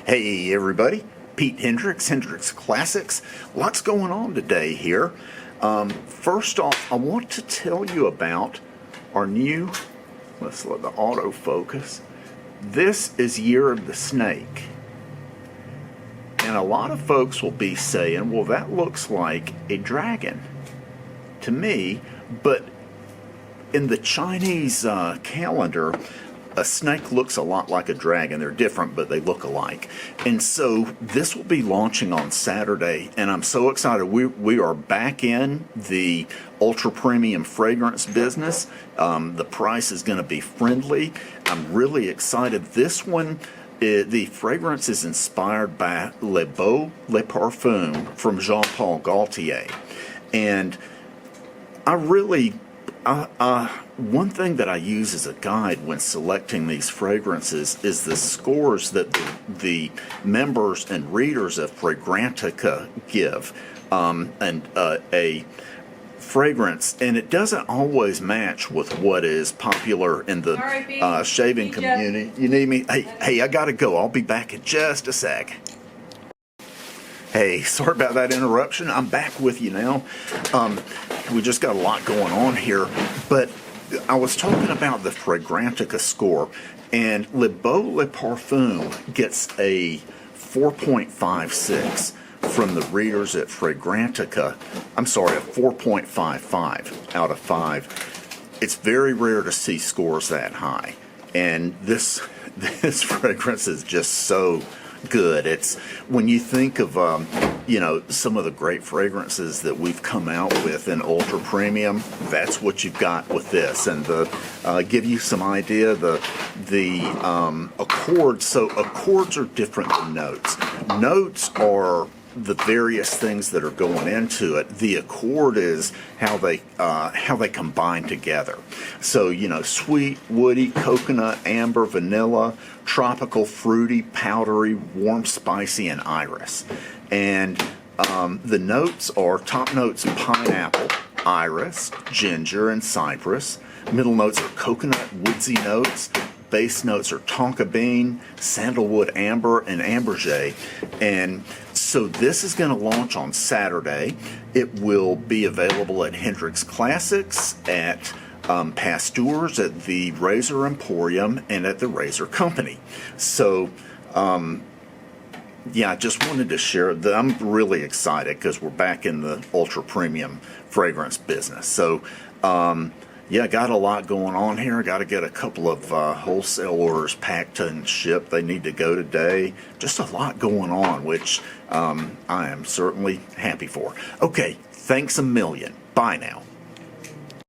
Hey everybody, Pete Hendricks Classics. Lots going on today here. First off, I want to tell you about our new, let's let the autofocus. This is Year of the Snake. And a lot of folks will be saying, well, that looks like a dragon to me, but in the Chinese calendar, a snake looks a lot like a dragon. They're different, but they look alike. And so this will be launching on Saturday, and I'm so excited. We are back in the ultra premium fragrance business. The price is going to be friendly. I'm really excited. This one, the fragrance is inspired by Le Beau Le Parfum from Jean-Paul Gaultier. And I really... one thing that I use as a guide when selecting these fragrances is the scores that the members and readers of Fragrantica give. A fragrance, and it doesn't always match with what is popular in the shaving community. You need me? Hey, I gotta go. I'll be back in just a sec. Hey, sorry about that interruption. I'm back with you now. We just got a lot going on here, but I was talking about the Fragrantica score, and Le Beau Le Parfum gets a 4.56 from the readers at Fragrantica. I'm sorry, a 4.55 out of 5. It's very rare to see scores that high, and this fragrance is just so good. It's when you think of some of the great fragrances that we've come out with in ultra premium, that's what you've got with this. And give you some idea, the accords. So accords are different than notes. Notes are the various things that are going into it. The accord is how they combine together. So sweet, woody, coconut, amber, vanilla, tropical, fruity, powdery, warm, spicy, and iris. And the notes are top notes: pineapple, iris, ginger, and cypress. Middle notes are coconut, woodsy notes. Base notes are tonka bean, sandalwood amber, and ambergris. And so this is going to launch on Saturday. It will be available at Hendricks Classics, at Pasteur's, at the Razor Emporium, and at the Razor Company. So I just wanted to share that. I'm really excited because we're back in the ultra premium fragrance business. So got a lot going on here. Got to get a couple of wholesale orders packed and shipped. They need to go today. Just a lot going on, which I am certainly happy for. Okay, thanks a million. Bye now.